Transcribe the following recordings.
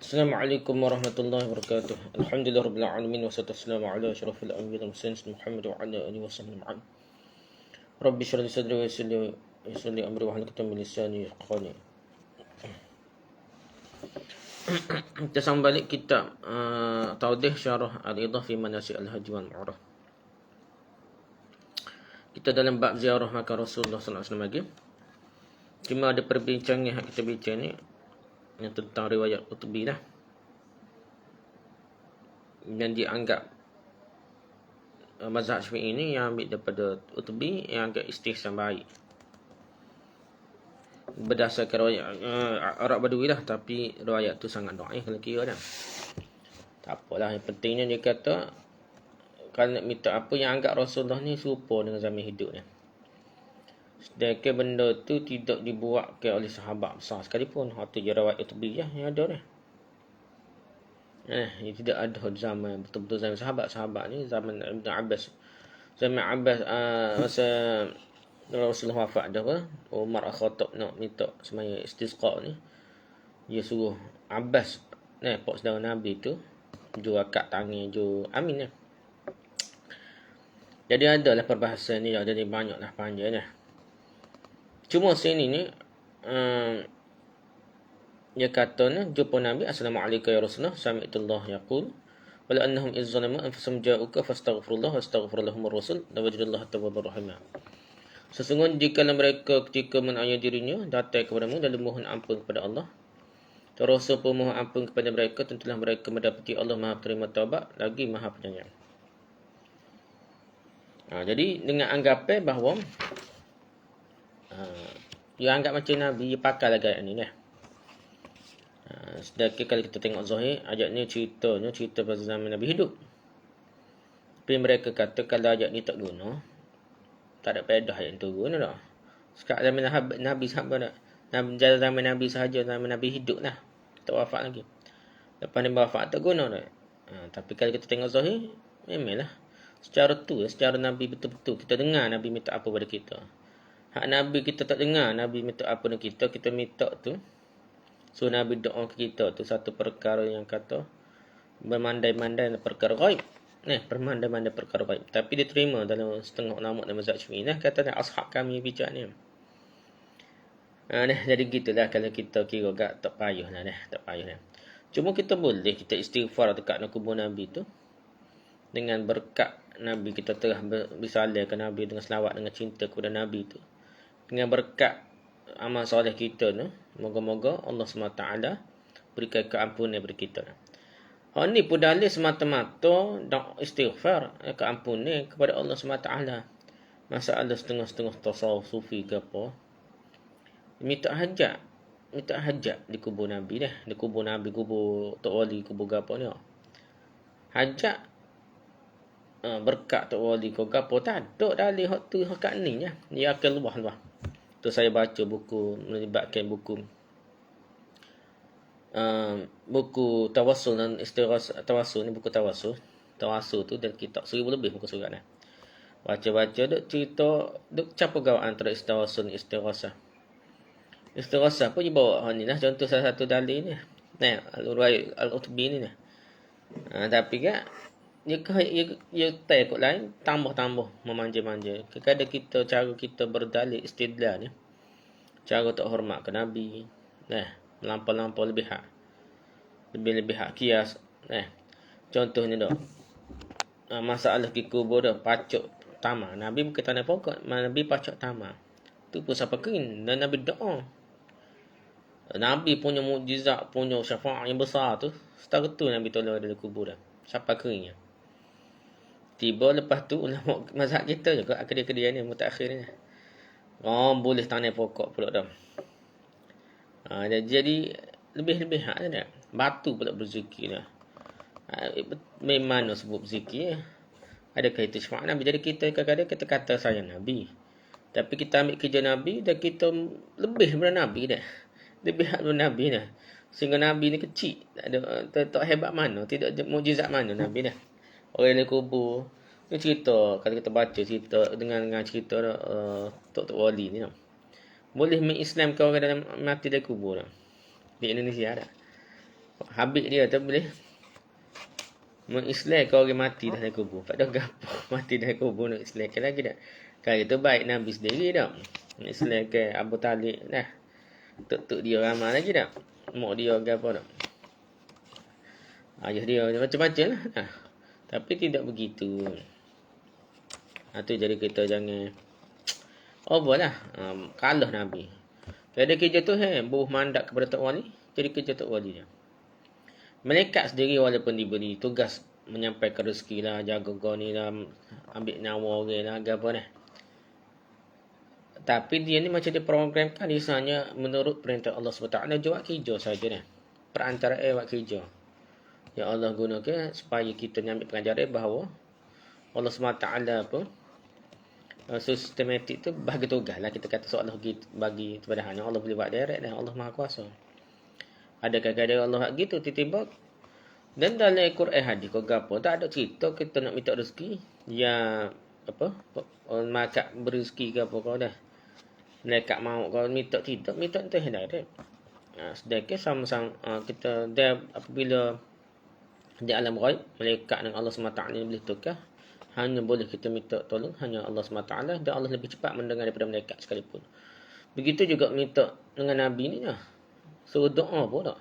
Assalamualaikum warahmatullahi wabarakatuh. Alhamdulillahirabbil alamin wassalatu wassalamu ala asyrafil anbiya'i wal mursalin Muhammad wa ala alihi wasahbihi ma'an. Rabbi shrah li sadri wa yassir li amri wahlul 'uqdatam min lisani yafqahu. Kita sambung balik kitab Tawdih Syarah Al-Idah fi Manasik Al-Haji wal Umrah. Kita dalam bab ziarah makam Rasulullah sallallahu alaihi wasallam lagi. Cuma ada perbincangan yang kita bincang ni yang tentang riwayat Utbi lah, yang dianggap mazhab Syafi'i ini yang ambil daripada Utbi yang agak istihsan baik berdasarkan riwayat Arab Badui lah, tapi riwayat tu sangat dhaif kalau kira dah. Tak apalah, yang pentingnya dia kata kalau nak minta apa yang anggap Rasulullah ni serupa dengan zaman hidup ni. Sedangkan benda tu tidak dibuatkan oleh sahabat besar sekalipun. Itu je riwayat Utbi yang ada ni. Ia tidak ada zaman betul-betul zaman sahabat ni, zaman Ibn Abbas. Zaman Abbas masa Rasulullah wafat dah apa? Umar Al-Khattab nak minta semaya istisqa ni. Dia suruh Abbas pak saudara Nabi tu ju akad tangan ju amin lah. Jadi adalah perbahasan ni, jadi banyaklah panjangnya. Cuma sini ni dia kata ni jumpa Nabi, Assalamualaikum ya Rasulullah, sami'tullah yaqul wala annahum izzalamu anfusahum ja'uka fastaghfirullah wastaghfir lahumur rasul lawajidallaha tawwabur rahim. Sesungguhnya jika mereka ketika menganiaya dirinya datang kepadamu dan mohon ampun kepada Allah, Rasul pun mohon ampun kepada mereka, tentulah mereka mendapati Allah Maha penerima taubat lagi Maha penyayang. Jadi dengan anggapan bahawa dia anggap macam Nabi, dia pakai lagi ayat ni lah. Sedangkan kalau kita tengok Zahir, ayat ni cerita pasal zaman Nabi hidup. Tapi mereka kata kalau ayat ni tak guna, tak ada faedah ayat tu guna dah. Sekarang zaman Nabi sahabat dah. Zaman Nabi sahaja, zaman Nabi hidup lah. Tak wafat lagi. Lepas ni wafat tak guna dah. Tapi kalau kita tengok Zahir, memanglah secara Nabi betul-betul kita dengar Nabi minta apa pada kita. Hak Nabi kita tak dengar Nabi minta apa dengan kita minta tu. So Nabi doa ke kita tu satu perkara yang kata bermandai-mandai perkara ghaib. Bermandai-mandai perkara ghaib. Tapi diterima dalam setengah ulama dalam mazhab Syafi'i. Kata ashab kami bicara ni. Jadi gitulah kalau kita kira agak tak payah lah. Tak payah lah. Cuma kita boleh kita istighfar dekat kubur Nabi tu. Dengan berkat Nabi kita telah bersalahkan Nabi dengan selawat dengan cinta kepada Nabi tu. Dengan berkat amal soleh kita tu, moga-moga Allah SWT berikan keampunan kepada kita. Hal ni pun dalil semata-mata istighfar keampunan kepada Allah SWT. Masalah setengah-setengah tasawuf sufi ke apa, minta hajat di kubur Nabi dah, di kubur Nabi, kubur Tok Wali, kubur gapo ni. Hajat berkat Tok Wali kau gapo tak ada dalil hak tu hak kat ni nya. Dia akan luah. Tu saya baca buku melibatkan buku tawassul dan istighasah. Tawassul ni buku tawassul tu dan kitab 1000 lebih muka surat dah. Baca duk cerita duk campur gawaan antara tawassul dan istighasah. Istighasah pun dibawa ni lah, contoh salah satu dalil ni. Al-Utbi ni. Tapi kan dia tay kot lain, tambah memanja-manja. Kadang cara kita berdalil istidlal ni, cara tak hormat ke Nabi, melampau lebih hak kias. Contohnya dah masalah ki kubur dah pacuk tamar. Nabi bukan tanah pokok, Nabi pacuk tamar. Tu pun siapa kering dan Nabi doa. Nabi punya mukjizat, punya syafaat yang besar tu, setara tu Nabi tolong dari kubur dah. Siapa keringnya. Tiba lepas tu ulama mazhab kita juga kedai-kedai ni mutakhir ni. Boleh tanam pokok pula dah. Jadi lebih hak dah. Batu pula berzikir dah. Memang nak sebut zikir. Adakah itu syafaat Nabi? Jadi kita kadang-kadang kita kata sayang Nabi. Tapi kita ambil kerja Nabi dan kita lebih daripada Nabi dah. Lebih hak daripada Nabi dah. Sehingga Nabi ni kecil. Tak hebat mana. Tidak mukjizat mana Nabi dah. Orang yang kubur ni cerita, kalau kita baca cerita dengan cerita Tok Wali ni boleh mengislamkan orang dalam mati dari kubur di Indonesia ada. habis dia tu boleh mengislamkan orang mati dah dalam kubur. Pada gapo mati dalam kubur nak islamkan lagi dah. Kalau itu baik Nabi sendiri dah. Islamkan Abu Talib dah. Tuk dia ramai lagi dah. Mak dia gapo dah. Ayah dia macam-macam lah. Tapi tidak begitu. Tu jadi kita jangan lah. Kalah Nabi. Kalau ada kerja tu buruh mandat kepada Tok Wali, jadi kerja Tok Wali dia. Malaikat sendiri walaupun diberi tugas menyampaikan rezeki lah, jaga kau ni lah, ambil nyawa orang lah, apa lah. Tapi dia ni macam dia programkan misalnya menurut perintah Allah SWT buat kerja saja ni. Perantara buat kerja. Ya Allah gunakan supaya kita ni ambil pengajaran bahawa Allah SWT apa sistematik tu bagi tugas lah. Kita kata soalan bagi kepada hanya Allah boleh buat direct dah. Allah Maha Kuasa. Ada kadang-kadang Allah gitu tiba-tiba. Dan dalam Quran hadis kau gapo tak ada cerita kita nak minta rezeki ya apa makat berezeki ke apa kau dah. Mereka mau kau minta tidak minta entah dah. Sedangkan sama-sama kita dia apabila di alam ghaib malaikat dengan Allah SWT ni boleh tukar. Hanya boleh kita minta tolong hanya Allah SWT dan Allah lebih cepat mendengar daripada malaikat sekalipun. Begitu juga minta dengan Nabi ni lah. Suruh doa pun tak.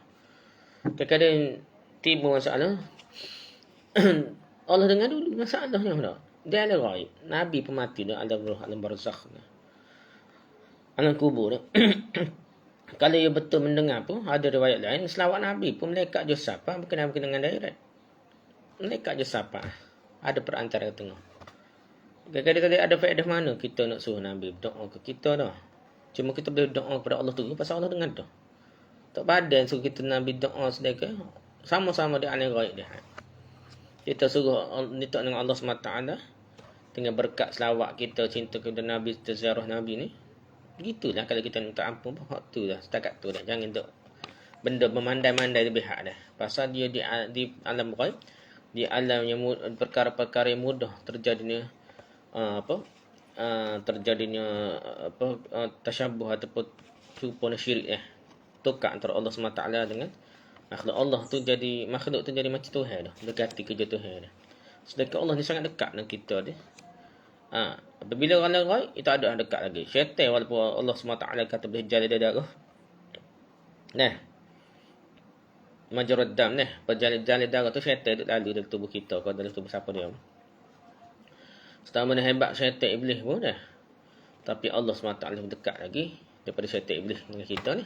Kadang-kadang tiba masalah. Allah dengar dulu masalahnya tak. Dia ada ghaib. Nabi pun mati dah alam roh, alam barzakh. Alam kubur dah. Kalau ia betul mendengar pun ada riwayat lain selawat Nabi pun malaikat je siapa bukan dengan direct. Malaikat je siapa. Ada perantara tengah. Kadang-kadang ada faedah mana kita nak suruh Nabi berdoa ke kita dah. Cuma kita boleh doa kepada Allah tu pasal Allah dengar dah. Tak badan suruh kita Nabi doa sedekah. Sama-sama di alam ghaib dia. Kita suruh minta dengan Allah SWT dengan berkat selawat kita cinta kepada Nabi, ziarah Nabi ni. Begitulah kalau kita minta ampun pun tu dah setakat tu dah. Jangan duk benda memandai-mandai lebih hak dah. Pasal dia di alam ghaib, di alam yang perkara-perkara yang mudah terjadinya tasyabuh ataupun serupa syirik tukar antara Allah SWT dengan makhluk Allah tu jadi makhluk tu jadi macam Tuhan dah. Dekati kerja Tuhan dah. Sedangkan Allah ni sangat dekat dengan kita dia. Apabila orang lain itu ada dekat lagi. Syaitan walaupun Allah SWT kata boleh jalan darah. Majrad dam perjalanan darah tu syaitan duduk lalu dalam tubuh kita kalau dalam tubuh siapa dia. Setama mana hebat syaitan iblis pun dah. Tapi Allah SWT lebih dekat lagi daripada syaitan iblis dengan kita ni.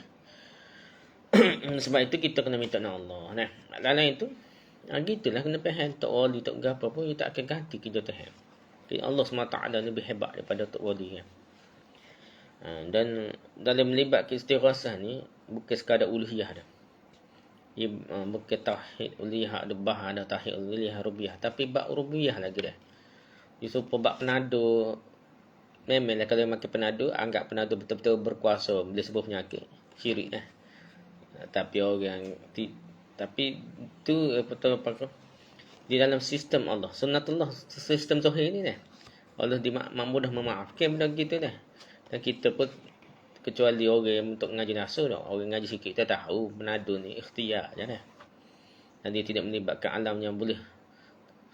Sebab itu kita kena minta dengan Allah. Dalam itu gitulah kena faham Tok Wali Tok Gapa pun dia tak akan ganti kerja Tuhan. Allah SWT lebih hebat daripada Tok Wali. Dan dalam melibatkan istighasah ni bukan sekadar uluhiyah dah. Ia bukan tauhid uluhiyah ada bah ada tauhid uluhiyah rububiyah tapi bab rububiyah lagi dah. Dia supaya bab penadu memanglah kalau makan penadu anggap penadu betul-betul berkuasa boleh sembuh penyakit. Syirik dah. Tapi orang tapi tu betul apa di dalam sistem Allah sunnatullah sistem zahir ni Allah mudah memaafkan benda gitu dah. Dan kita pun kecuali orang untuk ngaji nafsu orang ngaji sikit kita tahu menadu ni ikhtiar je dah. Dan dia tidak melibatkan alam yang boleh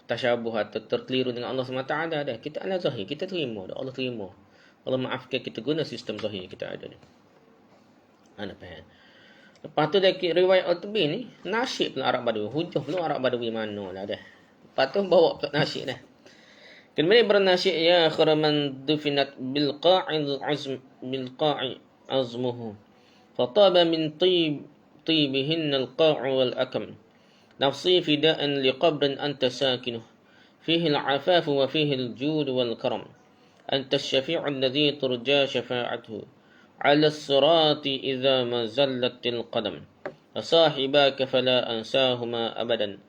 tasyabuh atau terkeliru dengan Allah SWT dah. Kita alam zahir kita terima dah. Allah terima. Allah maafkan kita guna sistem zahir kita ada ni. Ana faham. Lepas tu dari riwayat Al-Tabi ni, nasyid pula Arab Badawi. Hujah pula Arab Badawi mana lah dah. Lepas tu bawa pula nasyid dah. Kemudian bernasyid ya kharaman dufinat bilqa'i azmuhu. Fataba min tibihin al-qa'u wal-akam. Nafsi fida'an liqabrin anta sakinuh. Fihi al-afafu wa fihi al-jud wal-karam. Anta al-syafi'u alladhi turja syafa'atuhu. على الصراط إذا ما زلت القدم وصاحباك فلا أنساهما أبدا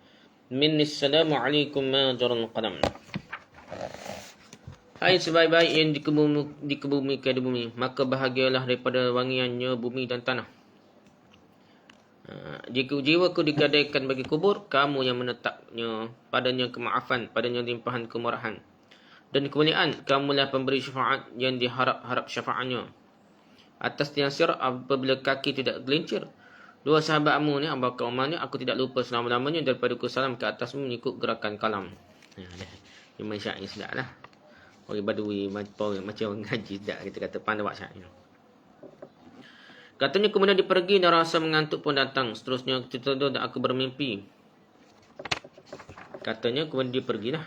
مني السلام عليكم ما جرى القدم. Hai sebaik-baik yang dikebumikan di bumi, maka bahagialah daripada wangiannya bumi dan tanah. Jika jiwaku digadaikan bagi kubur, kamu yang menetapnya, padanya kemaafan, padanya limpahan kemurahan dan kemuliaan. Kamulah pemberi syafaat yang diharap-harap syafaatnya. Atas tiang sirat apabila kaki tidak gelincir, Dua sahabatmu ni, Abu Bakar Umar ni, aku tidak lupa selama-lamanya daripada ku salam ke atasmu mengikut gerakan kalam. Memang syair sedap lah. Orang badui macam orang ngaji sedap. Kita kata pandai buat syair. Katanya kemudian dia pergi dan rasa mengantuk pun datang. Seterusnya tidur dan aku bermimpi. Katanya kemudian dia pergilah.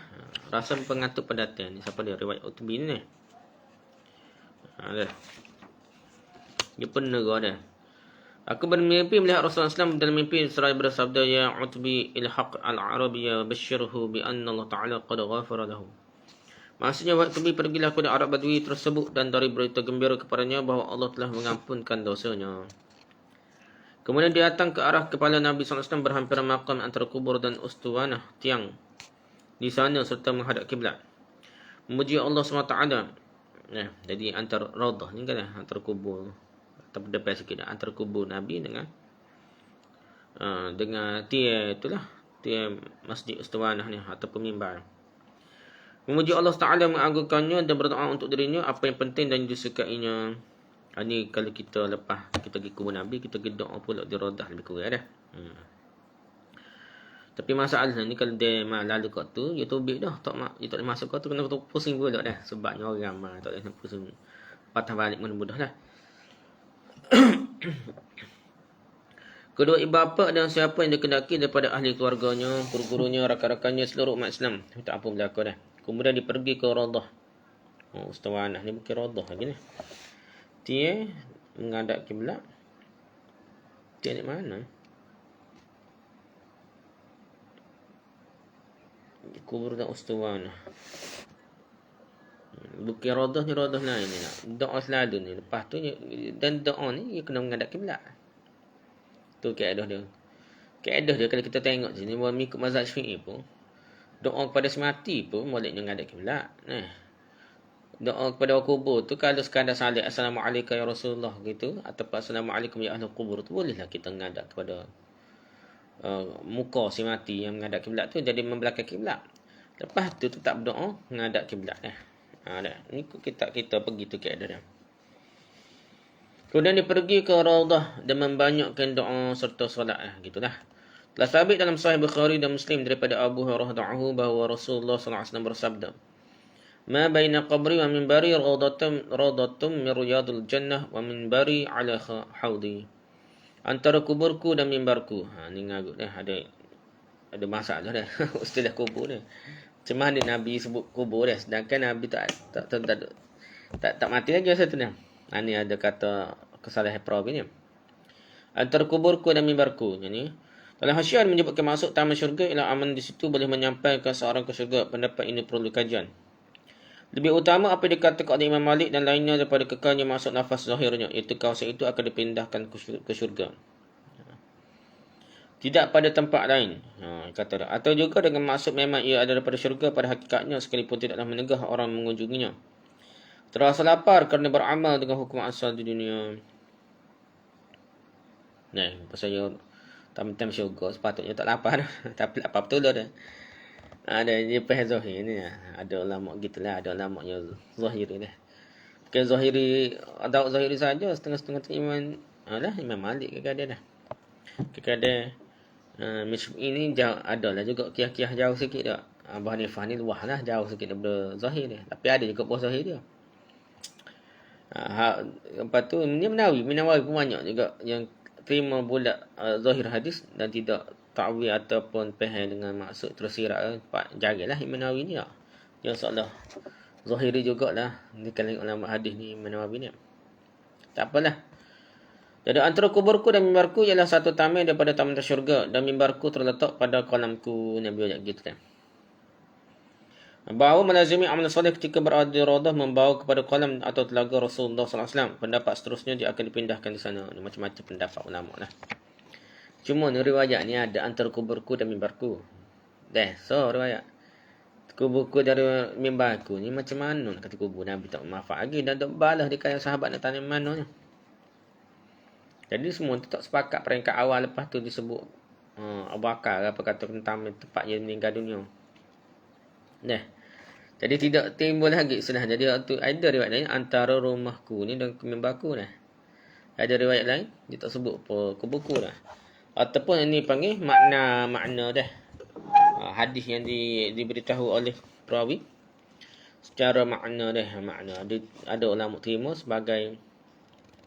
Rasa pengantuk pun datang. Ni siapa dia? Riwayat Utbi ni. Dia penegur dia. Aku bermimpi melihat Rasulullah SAW dalam mimpi seraya bersabda, Ya Utbi ilhaq al-Arabiyya basyirhu bi anna Allah Ta'ala qad ghafara lahu. Maksudnya Utbi pergilah kepada Arab Badui tersebut dan dari berita gembira kepadanya bahawa Allah telah mengampunkan dosanya. Kemudian dia datang ke arah kepala Nabi SAW berhampiran makam antara kubur dan ustuwanah tiang di sana serta menghadap kiblat. Memuji Allah SWT. Jadi antara raudah ni kan antara kubur atau depan sikit antara kubur Nabi dengan tiang itulah, tiang masjid ustuwanah ni ataupun mimbar. Memuji Allah Ta'ala, mengagungkannya dan berdoa untuk dirinya apa yang penting dan disukainya. Ini kalau kita lepas kita pergi kubur Nabi, kita pergi doa pula di Raudah lebih kurang dah. Tapi masalahnya ni kalau dia lalu kat tu, dia tubik dah. Dia tak boleh masuk kat tu, kena pusing pula dah. Sebabnya orang tak boleh pusing. Patah balik mana mudah lah. Kedua ibu bapa dan siapa yang dikendaki daripada ahli keluarganya, guru-gurunya, rakan-rakannya, seluruh umat Islam. Tak apa berlaku dah. Kemudian dia pergi ke Raudah. Ustuwanah ni bukan Raudah lagi ni. Dia menghadap kiblat. Dia di mana? Kubur dan ustuwanah. Bukan Raudah ni, Raudah lain ni lah. Doa selalu ni. Lepas tu dan doa ni dia kena menghadap kiblat. Tu kaedah dia. Kaedah dia kalau kita tengok sini, mengikut mazhab Syafi'i pun, doa kepada semati pun boleh menghadap kiblat. Doa kepada kubur tu kalau sekadar salih Assalamualaikum ya Rasulullah gitu, ataupun Assalamualaikum ya Ahlul Kubur tu, bolehlah kita menghadap kepada muka si mati yang menghadap kiblat tu, jadi membelakang kiblat. Lepas tu tetap berdoa menghadap kiblat dah. Ni kita pergi tu kaedah dia. Kemudian dia pergi ke Raudah dan membanyakkan doa serta solat gitulah. Telah sabit dalam Sahih Bukhari dan Muslim daripada Abu Hurairah bahawa Rasulullah SAW bersabda, Ma baina qabri wa minbari raudatun min riyadil jannah wa minbari ala haudi. Antara kuburku dan mimbarku. Ni ngagut dah ada masalah dah. Istilah kubur dah. Macam mana Nabi sebut kubur dah, sedangkan Nabi tak mati lagi masa tu dah. Ni ada kata kesalahan perawi ni. Antara kuburku dan mimbarku. Yani dalam Hasyiah menyebutkan masuk taman syurga ialah aman di situ boleh menyampaikan seorang ke syurga. Pendapat ini perlu kajian. Lebih utama apa dikatakan oleh Imam Malik dan lainnya daripada kekalnya masuk nafas zahirnya, iaitu kawasan itu akan dipindahkan ke syurga. Tidak pada tempat lain. Kata dia. Atau juga dengan maksud memang ia ada daripada syurga pada hakikatnya sekalipun tidaklah menegah orang mengunjunginya. Terasa lapar kerana beramal dengan hukum asal di dunia. Pasal dia tam-tam syurga sepatutnya tak lapar. Tapi lapar betul dah. Ada dia pahal zahir ni. Ada ulama gitulah, ada ulama yang zahiri dah. Bukan zahiri, ada zahiri saja, setengah-setengah iman. Imam Malik kadang-kadang dah. Kadang-kadang ini jauh, adalah juga kiyah-kiyah jauh sikit dah. Abu Hanifah ni luah lah, jauh sikit daripada zahir dia. Tapi ada juga buah zahir dia. Lepas tu Minawi pun banyak juga yang terima bulat zahir hadis dan tidak ta'wil ataupun faham dengan maksud tersirat. Jagalah Imam Nawawi ni lah. Yang seolah zahiri jugalah di kalangan ulama hadis ni Imam Nawawi ni. Tak apalah. Jadi antara kuburku dan mimbarku ialah satu taman daripada taman syurga dan mimbarku terletak pada kolamku. Nabi ajak gitu kan. Bahawa melazimi amal soleh ketika berada di Raudah membawa kepada kolam atau telaga Rasulullah SAW. Pendapat seterusnya dia akan dipindahkan di sana. Macam-macam pendapat ulama lah. Cuma ni riwayat ni ada antara kuburku dan mimbarku. So riwayat. Kuburku dari mimbarku ni macam mana nak kata kubur Nabi tak manfaat lagi. Dan tak balas dia kaya sahabat nak tanya mana ni. Jadi semua tu tak sepakat peringkat awal lepas tu disebut Abu Bakar apa kata tentang tempat dia meninggal dunia. Jadi tidak timbul lagi istilah. Jadi tu ada riwayat ni antara rumahku ni dan mimbarku dah. Ada riwayat lain dia tak sebut apa ke buku dah. Ataupun ini panggil makna dah. Hadis yang diberitahu oleh perawi secara makna dah, makna ada ulama terima sebagai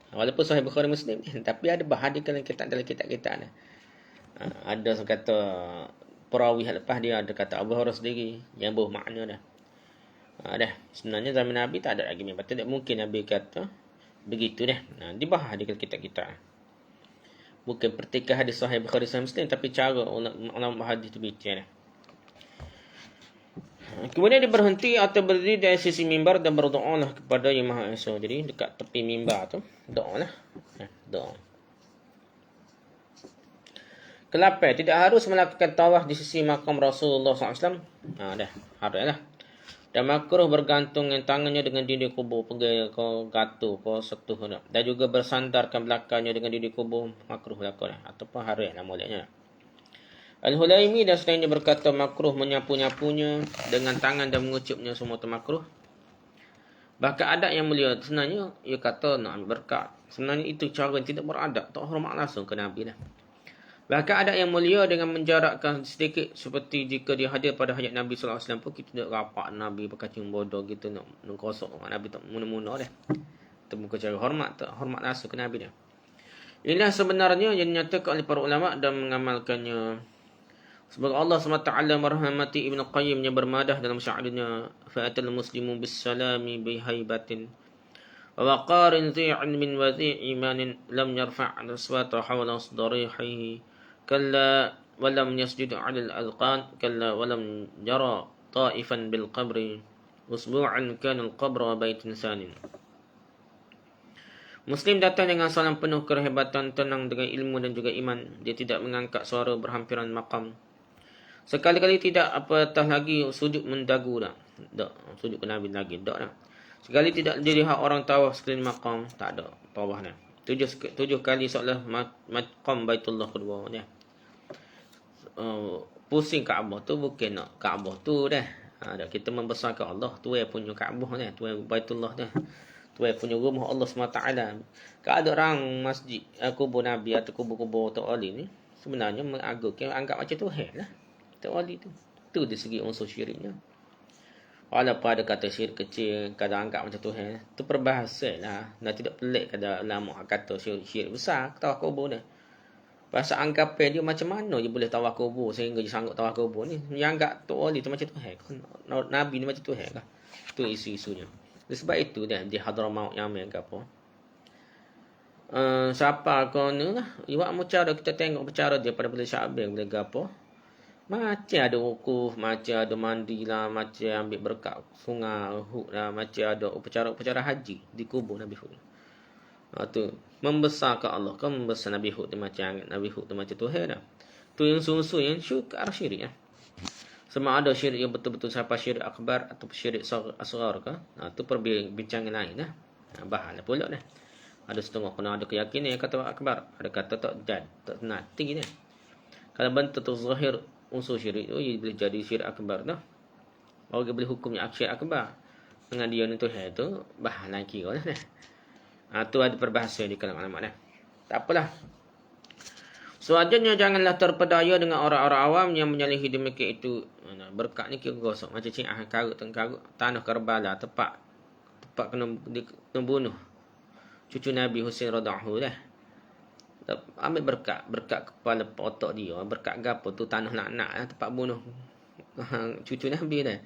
walaupun Sahih Bukhari Muslim tapi ada bahagian dalam kitab-kitab dah. Ada kata perawi lepas dia ada kata Abu Hurairah sendiri yang bermakna dah. Dah sebenarnya zaman Nabi tak ada lagi memang tidak mungkin Nabi kata begitu dah. Dibahas di kitab-kitab. Bukan pertikaian hadis Sahih Bukhari Muslim tapi cara ulama hadis itu bincang dah. Kemudian dia berhenti atau berdiri dari sisi mimbar dan berdoalah kepada Yang Maha Esa. Jadi dekat tepi mimbar tu doalah. Doa. Ke-8, tidak harus melakukan tawaf di sisi makam Rasulullah SAW. Dah, haruslah. Dan makruh bergantung tangannya dengan dinding kubur, pergi ke gatu, ke setuh dah. Dan juga bersandarkan belakangnya dengan dinding kubur, makruh lakukan ataupun haruslah mulianya. Al-Hulaimi dan selainnya berkata makruh menyapu-nyapunya dengan tangan dan mengucupnya semua itu makruh. Bahkan adat yang mulia sebenarnya ia kata nak ambil berkat. Sebenarnya itu cara yang tidak beradab, tak hormat langsung ke Nabi dah. Bahkan adat yang mulia dengan menjarakkan sedikit seperti jika dia hadir pada hajat Nabi sallallahu alaihi wasallam pun kita tidak rapat Nabi berkacung bodoh gitu nak kosok Nabi tak muna-muna dah. Itu bukan cara hormat, tak hormat langsung ke Nabi dah. Inilah sebenarnya yang dinyatakan oleh para ulama dan mengamalkannya. Sebab Allah SWT merahmati Ibn Qayyim yang bermadah dalam syairnya fa'atal muslimu bis-salami bihaibatin wa waqarin zi'in min wa imanin lam yarfa' aswata hawla asdarihi kalla wa lam yasjud 'ala al-alqan kalla wa lam yara ta'ifan bil qabri usbu'an kana al-qabru baitin sanin. Muslim datang dengan salam penuh kehebatan, tenang dengan ilmu dan juga iman. Dia tidak mengangkat suara berhampiran makam. Sekali-kali tidak apatah lagi sujud mendagu dah. Tak, sujud ke Nabi lagi. Tak dah. Sekali tidak dilihat orang tawaf sekeliling makam. Tak ada tawaf dah. 7 kali seolah makam Baitullah kedua dah. Pusing Kaabah tu bukan nak Kaabah tu dah. Kita membesarkan Allah. Tu yang punya Kaabah dah. Tu yang Baitullah dah. Tu yang punya rumah Allah SWT. Kalau ada orang masjid kubur Nabi atau kubur-kubur Tok Ali ni sebenarnya mengagungkan anggap macam Tuhan lah. Wali tu. Tu dari segi unsur syiriknya. Walaupun ada kata syirik kecil, kadang anggap macam Tuhan. Tu perbahasa lah. Dan tidak pelik kadang ulama kata syirik besar. Tawaf kubur ni. Bahasa anggapan dia macam mana dia boleh tawaf kubur sehingga dia sanggup tawaf kubur ni. Yang anggap tu wali tu macam Tuhan. Nabi ni macam Tuhan lah. Tu isu-isunya. Sebab itu dia di Hadramaut Yaman ke apa. Siapa kau ni lah. Iwak macam kita tengok bercara dia pada boleh syabing boleh gapo. Macam ada wukuf, macam ada mandi lah, macam ambil berkat sungai Uhud lah, macam ada upacara haji di kubur Nabi Hud. Tu membesarkan Allah kan, membesar Nabi Hud tu macam Nabi Hud tu macam Tuhan dah. Tu yang susu yang syuk ke arah syirik lah. Sama ada syirik yang betul-betul siapa syirik akbar atau syirik asghar ke. Tu perbincangan lain lah. Bahan lah pula dah. Ada setengah kena ada keyakinan yang kata akbar, ada kata tak jad, tak nanti ni. Kalau bentuk tu zahir unsur syirik tu boleh jadi syirik akbar dah. Orang boleh hukumnya syirik akbar. Dengan dia ni Tuhan tu bahan lagi lah dah. Tu ada perbahasa di kalangan ulama dah. Tak apalah. Sewajarnya janganlah terpedaya dengan orang-orang awam yang menyalahi demikian itu. Berkat ni kira gosok macam cik karut tengkarut tanah Karbala tempat kena bunuh cucu Nabi Husain radhiyallahu dah. Ambil berkat kepala otak dia, berkat gapo tu tanah nak tempat bunuh cucu Nabi dah.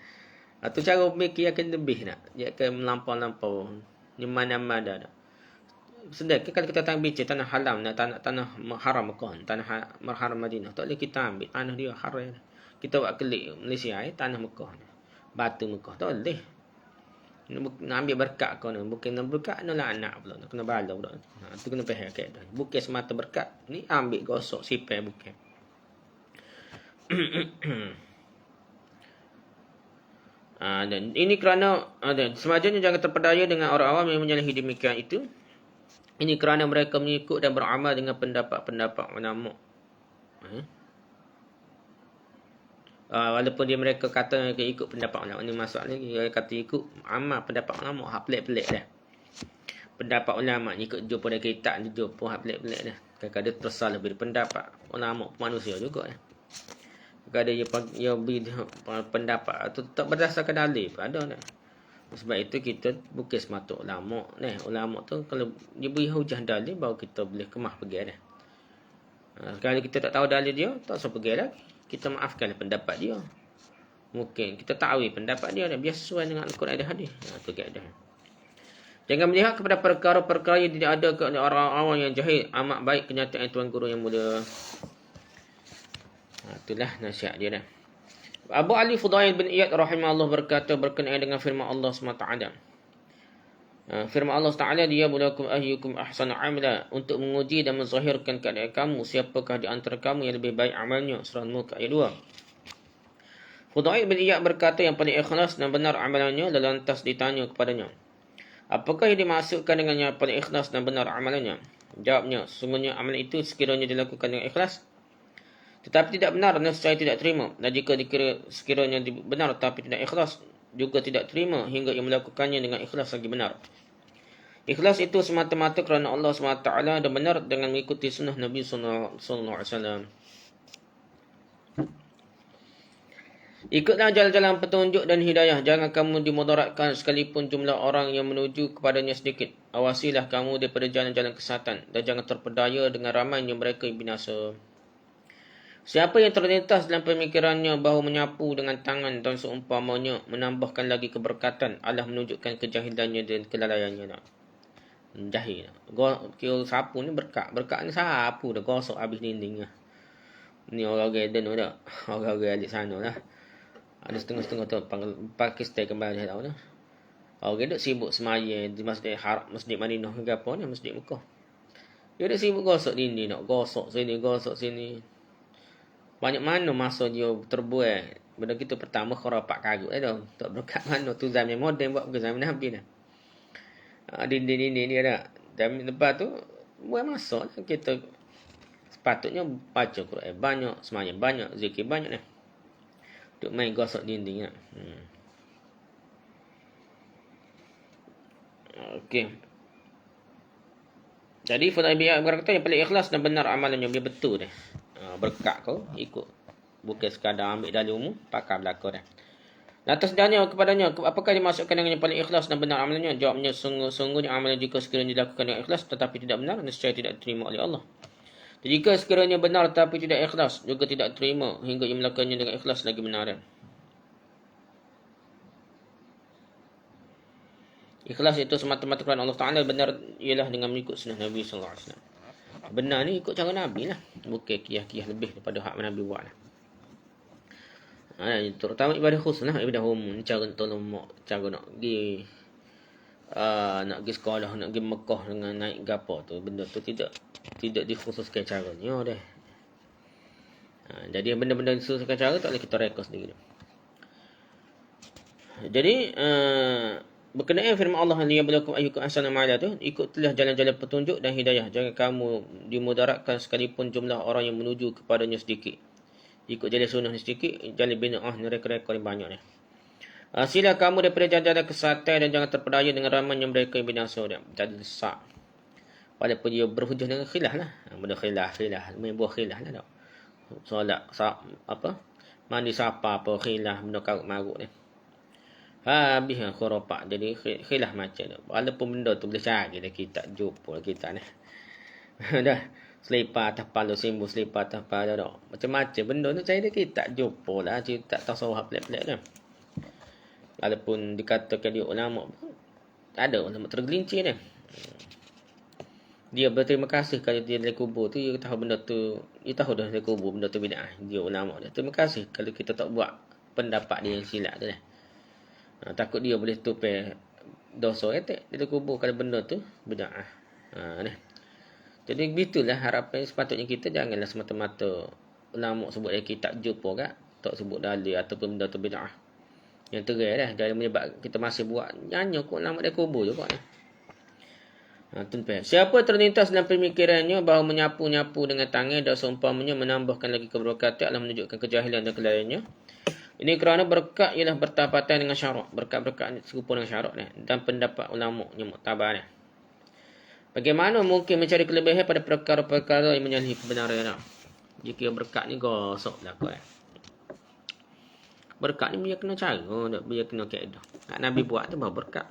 Tu cara fikir akan lebih nak. Dia akan melampau-lampau di mana-mana dah. Sedangkan kalau kita tang bincang tanah haram dan tanah haram Mekah, tanah haram Madinah, tak boleh kita ambil tanah dia haram. Kita buat kelik Malaysia tanah Mekah. Batu Mekah tak boleh. Nak ambil berkat kau ni, bukan nak berkat nak anak pula, nak kena bala pula. Tu kena faham kat dah. Bukan semata berkat, ni ambil gosok sipai bukan. Dan ini kerana semajanya jangan terpedaya dengan orang awam yang menyalahi demikian itu. Ini kerana mereka mengikut dan beramal dengan pendapat-pendapat ulama. Walaupun mereka kata mereka ikut pendapat ulama, ini masalah ni dia kata ikut amal pendapat ulama, hak pelik-pelik dah. pendapat ulama ni ikut jumpa pada kitab ni jumpa hak pelik-pelik dah. Kadang-kadang dia tersal lebih pendapat ulama manusia juga Kadang-kadang dia beri pendapat tu tak berdasarkan dalil pun ada dah. Sebab itu kita bukan semata ulama ni. Ulama tu kalau dia beri hujah dalil baru kita boleh kemah pergi dah. Kalau kita tak tahu dalil dia, tak usah pergi dah. Kita maafkan pendapat dia. Mungkin kita tahu pendapat dia biar sesuai dengan Al-Quran dan hadis. Tu kaedah. Jangan melihat kepada perkara-perkara yang tidak ada kepada orang-orang yang jahil. Amat baik kenyataan Tuan Guru yang mulia. Itulah nasihat dia dah. Abu Ali Fudail bin Iyad rahimahullah berkata berkenaan dengan firman Allah SWT. Firman Allah Ta'ala, dia bulakum ahyukum ahsanu amala, untuk menguji dan menzahirkan keadaan kamu, siapakah di antara kamu yang lebih baik amalnya. Surah Mulk ayat 2. Fudail bin Iyad berkata yang paling ikhlas dan benar amalannya, lalu lantas ditanya kepadanya, apakah yang dimaksudkan dengan yang paling ikhlas dan benar amalannya? Jawabnya, sesungguhnya amalan itu sekiranya dilakukan dengan ikhlas, tetapi tidak benar, nescaya tidak terima. Dan jika dikira sekiranya benar tapi tidak ikhlas, juga tidak terima hingga ia melakukannya dengan ikhlas lagi benar. Ikhlas itu semata-mata kerana Allah SWT dan benar dengan mengikuti sunnah Nabi SAW. Ikutlah jalan-jalan petunjuk dan hidayah. Jangan kamu dimudaratkan sekalipun jumlah orang yang menuju kepadanya sedikit. Awasilah kamu daripada jalan-jalan kesesatan dan jangan terpedaya dengan ramainya mereka yang binasa. Siapa yang terlintas dalam pemikirannya bahawa menyapu dengan tangan dan seumpamanya menambahkan lagi keberkatan, Allah menunjukkan kejahilannya dan kelalaiannya. Jahil. Kira sapu ni berkat. Berkat ni sapu dah gosok habis dinding lah. Ni orang-orang Eden dah. Orang-orang alik sana lah. Ada setengah-setengah tu Pakistan kembali tahu lah. Orang duk sibuk semaya di Masjid Haram, Masjid Madinah ke apa ni, Masjid Mekah. Dia duk sibuk gosok dinding, nak gosok sini. Banyak mana masa dia terbuat. Benda kita pertama khurafat karut dah. Tak berkat mana tu zaman moden buat ke zaman Nabi dah. Dinding-dinding dia dah. Dan lepas tu buat masa lah kita sepatutnya baca Quran banyak, semayang banyak, zikir banyak dah. Duk main gosok dinding lah. Okey. Jadi Fudail bin Iyad berkata yang paling ikhlas dan benar amalannya, dia betul dah. Berkat kau ikut, bukan sekadar ambil dalil umum pakai belaka dah. Lantas tanya kepadanya, apakah dimaksudkan dengan yang paling ikhlas dan benar amalannya? Jawabnya, sungguhnya amalan jika sekiranya dilakukan dengan ikhlas tetapi tidak benar, nescaya tidak diterima oleh Allah. Dan jika sekiranya benar tetapi tidak ikhlas, juga tidak terima hingga ia melakukannya dengan ikhlas lagi benar. Ikhlas itu semata-mata kerana Allah Ta'ala, benar ialah dengan mengikut sunnah Nabi SAW. Benar ni ikut cara Nabi lah. Bukan kiyah-kiyah lebih daripada hak Nabi buat lah. Terutama ibadah khusus lah. Ibadah umum. Cara tolong mak. Cara nak pergi nak pergi sekolah, nak pergi Mekah dengan naik gapo tu. Benda tu tidak dikhususkan caranya dah. Jadi benda-benda dikhususkan cara tak boleh kita rekod sendiri. Jadi berkenaan firman Allah, liyabluwakum ayyukum ahsanu amala tu, ikutlah jalan-jalan petunjuk dan hidayah. Jangan kamu dimudaratkan sekalipun jumlah orang yang menuju kepadanya sedikit. Ikut jalan sunnah sedikit, jalan bid'ah mereka-mereka yang banyak ni. Sila kamu daripada jalan-jalan kesesatan dan jangan terpedaya dengan ramainya mereka yang binasa dia. Jadi desak. Walaupun dia berhujah dengan khilaf lah. Benda khilaf. Main buah khilaf lah tak. Solat, mandi sapa apa khilaf, benda karut-marut ni. Habis khurafat. Jadi khilaf macam tu. Walaupun benda tu boleh cari dah kita jumpa kita ni. Dah selipar atas palu, simbol selipar atas palu dah. Macam-macam benda tu cari dah kita jumpa lah. Kita tak tahu hak pelik-pelik dah. Walaupun dikatakan dia ulama pun ada ulama tergelincir dah. Dia berterima kasih kalau dia dari kubur tu, dia tahu benda tu, dia tahu dah dari kubur benda tu bid'ah. Dia ulama dia. Terima kasih kalau kita tak buat pendapat dia yang silap tu dah. Takut dia boleh tupai dosa etek dia kubur kalau benda tu bid'ah. Jadi begitulah harapan sepatutnya kita, janganlah semata-mata ulama sebut dari kitab jumpa kat, tak sebut dalil ataupun benda tu bid'ah. Yang terai dah, jangan menyebab kita masih buat nyanyi kok ulama dari kubur juga ni. Siapa terlintas dalam pemikirannya bahawa menyapu-nyapu dengan tangan dan seumpamanya menambahkan lagi keberkatan, Allah menunjukkan kejahilan dan kelalaiannya. Ini kerana berkat ialah bertapatan dengan syarak. Berkat-berkat serupa dengan syarak ni. Dan pendapat ulama yang muktabar ni. Bagaimana mungkin mencari kelebihan pada perkara-perkara yang menyalahi kebenaran? Jika berkat ni gosok lah kau. Berkat ni biar kena cara, biar kena kaedah. Nabi buat tu baru berkat.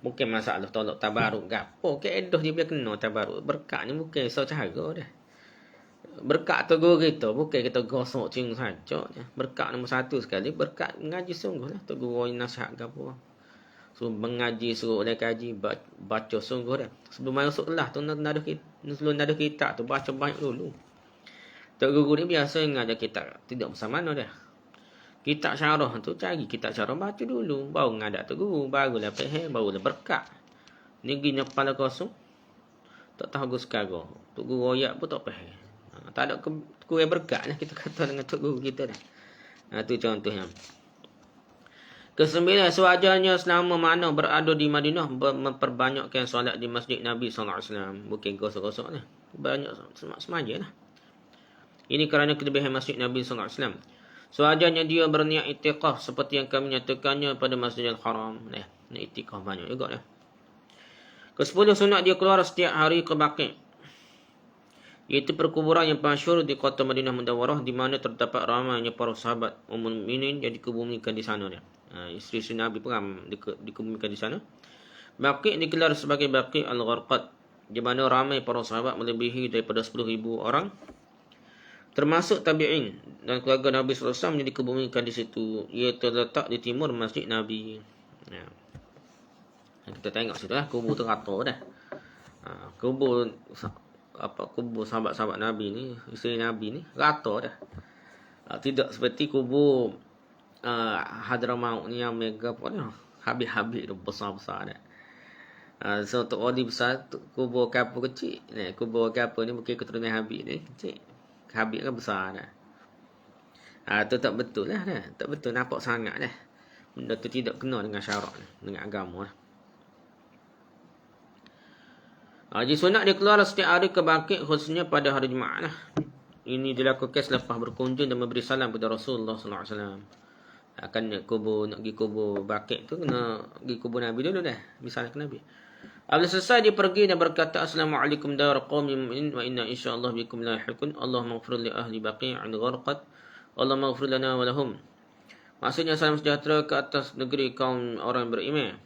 Mungkin masalah tolak tabaruk gapo, kaedah dia biar kena tabaruk. Berkat ni mungkin so cara dah. Berkat tu guru kita, bukan kita gosok cium saja. Berkat nombor satu sekali, berkat mengaji sungguh lah. Tu guru nasihat gapo. So mengaji suruh oleh kaji baca sungguh dah. Sebelum masuk kelas tu sebelum ada kitab tu baca banyak dulu. Tok guru ni biasa ngajar kitab tidak bersama mana dah. Kitab syarah tu cari kitab syarah baca dulu, baru ngadak tok guru, barulah faham, barulah berkat. Ni gini kepala kosong. Tak tahu sekarang. Tok guru ayat pun tak faham. Tak ada kuih berkat lah kita kata dengan tok guru kita dah. Tu contohnya. Kesembilan, sewajarnya selama mana berada di Madinah memperbanyakkan solat di masjid Nabi SAW. Bukan gosok-gosok lah. Banyak semaja lah. Ini kerana kelebihan masjid Nabi SAW. Sewajarnya dia berniat itikaf seperti yang kami nyatakannya pada Masjidil Haram. Nak itikaf banyak juga lah. Kesepuluh, sunat dia keluar setiap hari ke Baqi'. Iaitu perkuburan yang masyhur di kota Madinah Munawwarah, di mana terdapat ramainya para sahabat Ummul Mukminin yang dikebumikan di sana dia. Isteri Nabi pun dikebumikan di sana. Baqi' digelar sebagai Baqi' Al-Gharqad, di mana ramai para sahabat melebihi daripada 10,000 orang, termasuk tabi'in dan keluarga Nabi SAW yang dikebumikan di situ. Ia terletak di timur Masjid Nabi. Kita tengok situ lah, kubur tu rata dah. Kubur sahabat-sahabat Nabi ni, isteri Nabi ni rata dah. Tidak seperti kubur Hadramaut ni yang mega pun habis-habis tu besar-besar dah. So untuk wali besar tu, kubur kapur kecil. Kubur kapur ni bukan keturunan Habib ni kecil. Habib kan besar dah. Tu tak betul lah dah. Tak betul, nampak sangat dah. Benda tu tidak kena dengan syarak dah, dengan agama lah. Haji sunat dia keluar setiap hari ke Baqi', khususnya pada hari Jumaat lah. Ini dilakukan selepas berkunjung dan memberi salam kepada Rasulullah SAW. Akan nak pergi kubur Baqi' tu, kena pergi kubur Nabi dulu dah. Misalnya ke Nabi. Apabila selesai dia pergi dan berkata, Assalamualaikum dar qawmi mu'minin wa inna insyaAllah bikum lahiqun. Allahumma ghfir li ahli Baqi' an gharqad. Allahumma ghfir lana wa lahum. Maksudnya salam sejahtera ke atas negeri kaum orang beriman.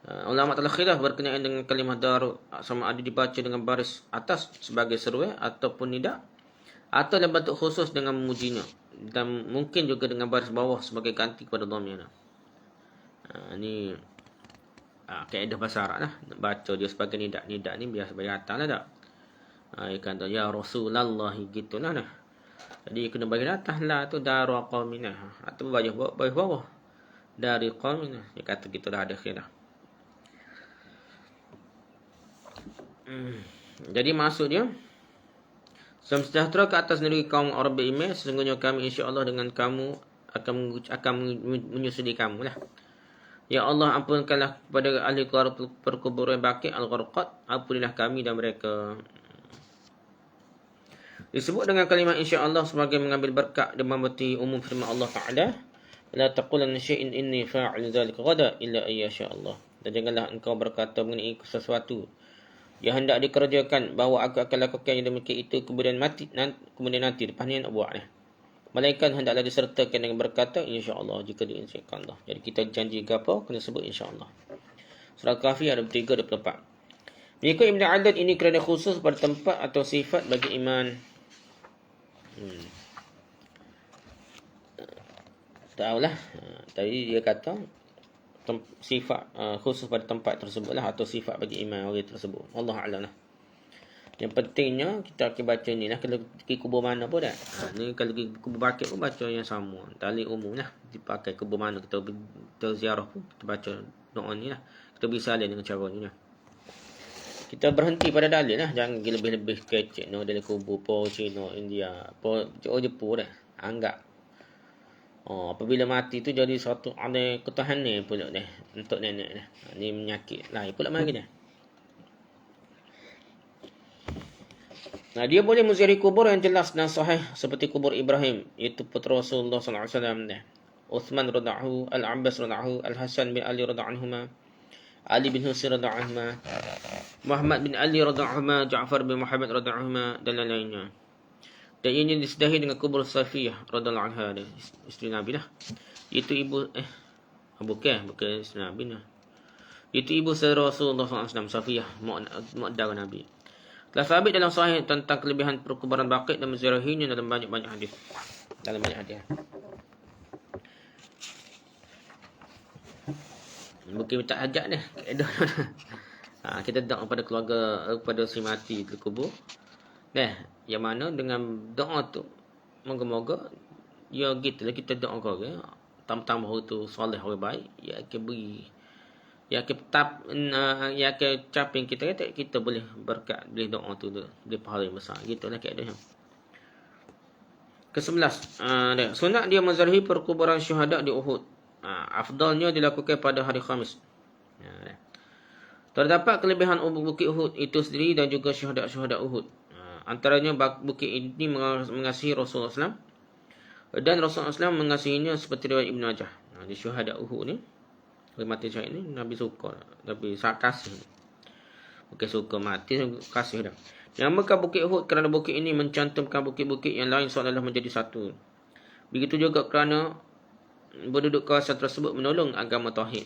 Ulama telah khilaf berkenaan dengan kalimah dar, sama ada dibaca dengan baris atas sebagai seruan ataupun tidak, atau dalam bentuk khusus dengan memujinya, dan mungkin juga dengan baris bawah sebagai ganti kepada dhamir. Ini kaedah bahasa Arab lah. Baca dia sebagai nidak. Nidak ni biasa bagi atas lah tak. Dia kata ya Rasulullah gitu lah. Jadi kena bagi atas lah tu daru qawminah, atau bagi bawah dari qawminah. Dia kata gitu dah ada khilaf. Jadi maksud dia, salam sejahtera ke atas negeri kaum orang beriman, sesungguhnya kami insya-Allah dengan kamu akan menyusuli kamu lah. Ya Allah, ampunkanlah kepada ahli keluarga perkuburan Baqi' Al-Gharqad, ampunilah kami dan mereka. Disebut dengan kalimat insya-Allah sebagai mengambil berkat dan memberti umum firman Allah Ta'ala, la taqulanna syai'in inni fa'il dzalika ghadan illa ayyasha Allah. Dan janganlah engkau berkata mengenai sesuatu yang hendak dikerjakan bahawa aku akan lakukan yang demikian itu kemudian nanti lepas ni nak buat ni. Malaikat hendaklah disertakan dengan berkata insya-Allah jika diizinkan Allah. Jadi kita janji gapo kena sebut insya-Allah. Surah Kahfi ayat 3:24. Mengikut Ibn Adad ini kerana khusus pada tempat atau sifat bagi iman. Tahulah. Tadi dia kata sifat khusus pada tempat tersebut lah, atau sifat bagi iman orang tersebut. Allah a'lam lah. Yang pentingnya kita akan baca ni lah. Kalau pergi kubur mana pun dah. Ni kalau pergi kubur Baqi' pun baca yang sama. Tali umum lah. Dipakai kubur mana kita ziarah pun kita baca doa ni lah. Kita bisa salin dengan cara ni lah. Kita berhenti pada dalil lah. Jangan lebih-lebih kecek no dari kubur po Cina, India, po Jepun dah. Anggap apabila mati tu jadi satu ada ketahanan pula dah untuk nenek dah. Ni menyakit lain pula mari dah. Dia boleh menziarahi kubur yang jelas dan sahih seperti kubur Ibrahim, iaitu putera Rasulullah SAW dah. Uthman radhiyallahu, Al-Abbas radhiyallahu, Al-Hasan bin Ali radhiyallahu anhuma, Ali bin Husain radhiyallahu anhu, Muhammad bin Ali radhiyallahu anhu, Ja'far bin Muhammad radhiyallahu anhu, dan lain-lainnya. Dan ini disedahi dengan kubur Safiyah radhiyallahu anha, isteri Nabi lah. Itu ibu bukan isteri Nabi lah. Itu ibu saudara Rasulullah SAW, Safiyah, mu'addar Nabi. Telah sabit dalam sahih tentang kelebihan perkuburan Baqi' dan menziarahinya dalam banyak-banyak hadis. Mungkin tak hajat ni. Kita doa kepada keluarga, kepada si mati di kubur. Yang mana dengan doa tu, moga-moga ya gitulah kita doa kau ke. Tambah tu soleh orang baik, ya akan beri, ya akan caping kita boleh berkat boleh doa tu boleh pahala yang besar. Gitulah keadaan. Ke-11, sunat dia menzarihi perkuburan syuhada di Uhud. Afdalnya dilakukan pada hari Khamis. Terdapat kelebihan bukit Uhud itu sendiri dan juga syuhada-syuhada Uhud. Antaranya bukit ini mengasihi Rasulullah SAW, dan Rasulullah SAW mengasihinya seperti riwayat Ibn Majah. Di syuhada Uhud ni, mati syahid ni Nabi suka, Nabi kasih. Bukan suka mati, kasih dah. Namakan bukit Uhud kerana bukit ini mencantumkan bukit-bukit yang lain seolah-olah menjadi satu. Begitu juga kerana penduduk kawasan tersebut menolong agama tauhid.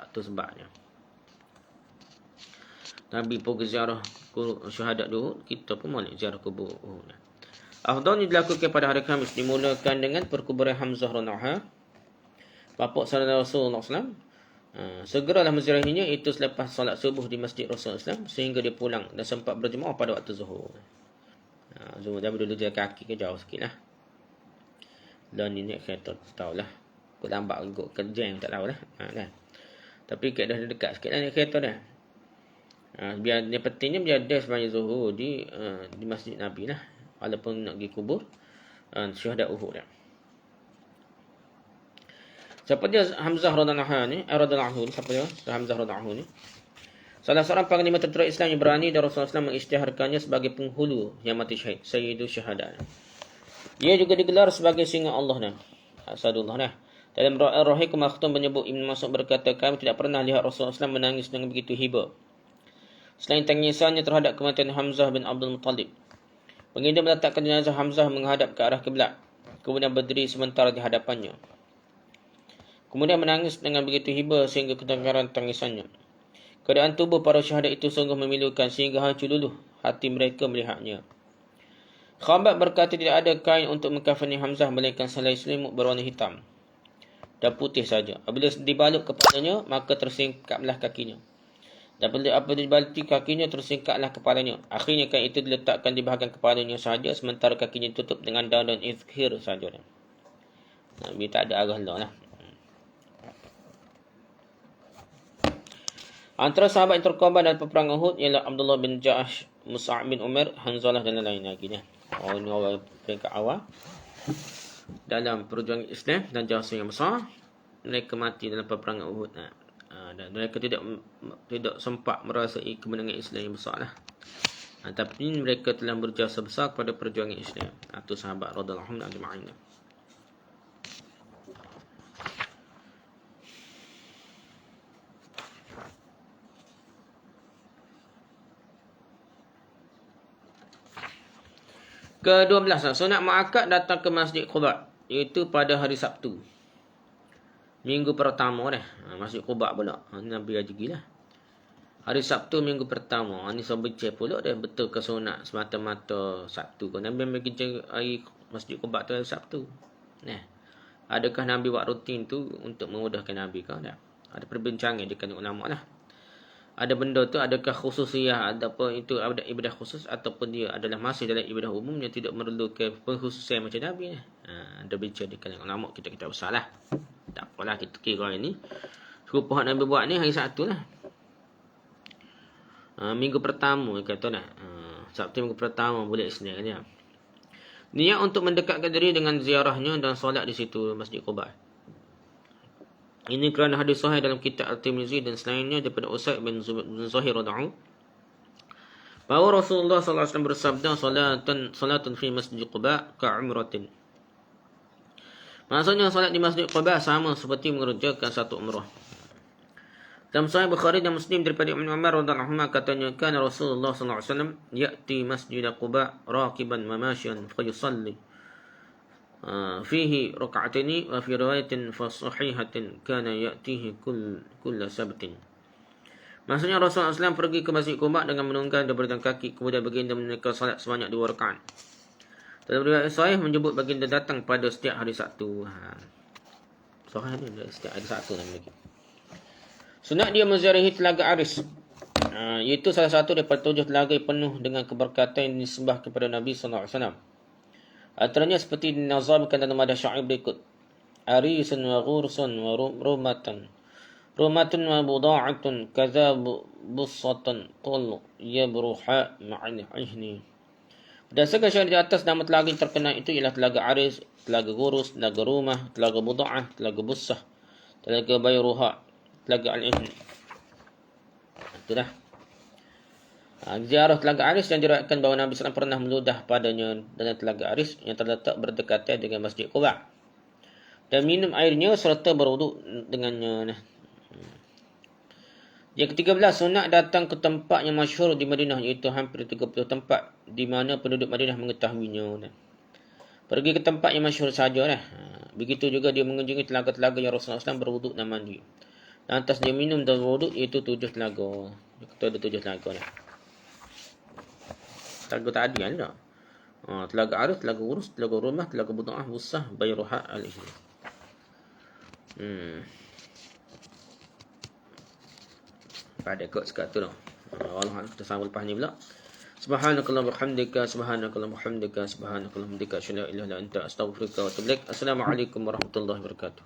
Itu sebabnya Nabi pergi ziarah syuhada Uhud, kita pun boleh ziarah kubur Uhud. Afdalnya dilakukan pada hari Khamis, dimulakan dengan perkuburan Hamzah radhiyallahu anhu, bapa saudara Rasulullah SAW. Segeralah menziarahinya itu selepas solat subuh di masjid Rasulullah SAW, sehingga dia pulang dan sempat berjemaah pada waktu zuhur. Zuhur dah dulu jalan kaki ke jauh sikit lah. Dan ini kereta tahulah. Aku lambat ikut kerja yang tak tahu lah. Tapi kat dah dekat sikit lah kereta dah. Biar yang pentingnya biar dia sebanyak zuhur di masjid Nabi lah, walaupun nak pergi kubur syuhada Uhud dah. Siapa dia Hamzah radhiyallahu anhu ni? Siapa dia Hamzah radhiyallahu anhu ni? Salah seorang panglima tentera Islam yang berani, dan Rasulullah SAW mengisytiharkannya sebagai penghulu yang mati syahid, Sayyidu Syuhada. Dia juga digelar sebagai singa Allah dah. Asadullah dah. Dalam Ar-Rahiq Makhtum menyebut Ibn Mas'ud berkata, kami tidak pernah lihat Rasulullah SAW menangis dengan begitu hiba, selain tangisannya terhadap kematian Hamzah bin Abdul Muttalib. Baginda meletakkan jenazah Hamzah menghadap ke arah kiblat, kemudian berdiri sementara di hadapannya. Kemudian menangis dengan begitu hiba sehingga kedengaran tangisannya. Keadaan tubuh para syuhada itu sungguh memilukan sehingga hancur luluh hati mereka melihatnya. Khabbab berkata, tidak ada kain untuk mengkafani Hamzah melainkan selai selimut berwarna hitam dan putih saja. Apabila dibalut kepalanya, maka tersingkaplah kakinya. Dan apabila dibaluti kakinya, tersingkaplah kepalanya. Akhirnya kain itu diletakkan di bahagian kepalanya sahaja, sementara kakinya ditutup dengan daun dan izhir saja. Nabi tak ada arah lah. Antara sahabat yang terkorban dalam peperangan Uhud ialah Abdullah bin Ja'ash, Mus'ab bin Umar, Hanzalah dan lain-lain lagi. Ini orang peringkat awal dalam perjuangan Islam dan jasa yang besar. Mereka mati dalam peperangan Uhud. Dan mereka tidak sempat merasai kemenangan Islam yang besar lah. Tapi mereka telah berjasa besar kepada perjuangan Islam. Itu sahabat radhiyallahu anhum ajma'in. Ke-12, sunat muakkad datang ke Masjid Quba, iaitu pada hari Sabtu, minggu pertama dah. Masjid Quba pula. Nabi ajigi lah. Hari Sabtu minggu pertama. Ini saya baca pula dah, betul ke sunat semata-mata Sabtu ke? Nabi bagi hari Masjid Quba tu hari Sabtu. Adakah Nabi buat rutin tu untuk memudahkan Nabi ke? Ada perbincangan di kalangan ulama lah. Ada benda tu adakah khususiyah, ataupun itu ibadah khusus, ataupun dia adalah masih dalam ibadah umum yang tidak memerlukan pengkhususan macam Nabi ni. Ada bincang di kalangan ulama, kita besar lah. Tak apalah, kita kira ini serupa Nabi buat ni hari Sabtu lah. Minggu pertama kata lah. Sabtu minggu pertama boleh Isnin kan ya. Niat untuk mendekatkan diri dengan ziarahnya dan solat di situ Masjid Quba. Ini kerana hadis sahih dalam kitab At-Tirmizi dan selainnya daripada Usaid bin Zuhair radhiyallahu bahawa Rasulullah sallallahu alaihi wasallam bersabda, salatun fi Masjid Quba ka'umratin. Maksudnya solat di Masjid Quba sama seperti mengerjakan satu umrah. Dalam Sahih Bukhari dan Muslim daripada Ibn Umar radhiyallahu anhu katanya, kana Rasulullah sallallahu alaihi wasallam ya'ti Masjid Quba raqiban wa mashiyan fa yusalli fihi rak'ataini wa fi riwayatin fa sahihatin kana ya'tihi kull sabtin. Maksudnya Rasulullah SAW pergi ke Masjid Quba dengan menunggang dan berjalan kaki, kemudian baginda menunaikan salat sebanyak 2 rakaat. Dalam riwayat sahih menyebut baginda datang pada setiap hari Sabtu. Sahih ni setiap hari Sabtu nama lagi. Sunat dia menziarahi Telaga Aris, iaitu salah satu daripada 7 telaga yang penuh dengan keberkatan yang disembah kepada Nabi SAW. Antaranya seperti dinazamkan dalam ada syair berikut: Arisun wa ghursun wa rumatan, rumatun wa buda'atun kaza busatan tul yabruha ma'al ihni. Berdasarkan syair di atas, nama telaga yang terkenal itu ialah Telaga Aris, Telaga Gurus, Telaga Rumah, Telaga Buda'ah, Telaga Bussah, Telaga Bayruha, Telaga Al-Ihn. Itu dah. Ziarah Telaga Aris yang diriwayatkan bahawa Nabi SAW pernah meludah padanya dalam Telaga Aris yang terletak berdekatan dengan Masjid Quba, dan minum airnya serta berwuduk dengannya. Yang ke-13, sunat datang ke tempat yang masyhur di Madinah, iaitu hampir 30 tempat di mana penduduk Madinah mengetahuinya. Pergi ke tempat yang masyhur saja. Begitu juga dia mengunjungi telaga-telaga yang Rasulullah SAW berwuduk dan mandi. Lantas dia minum dan berwuduk, iaitu 7 telaga. Kita ada 7 telaga ni. Telaga tadi ada. Telaga Arif, Telaga Urus, Telaga Rumah, Telaga Buda'ah, Bussah, Bayruha, Al-Ihli. Pada kot sekat tu dah. Allah kita sambung lepas ni pula. Subhanakallah bihamdika, subhanakallah bihamdika, subhanakallah bihamdika, asyhadu an la ilaha illa anta, astaghfiruka wa atubu ilaik. Assalamualaikum warahmatullahi wabarakatuh.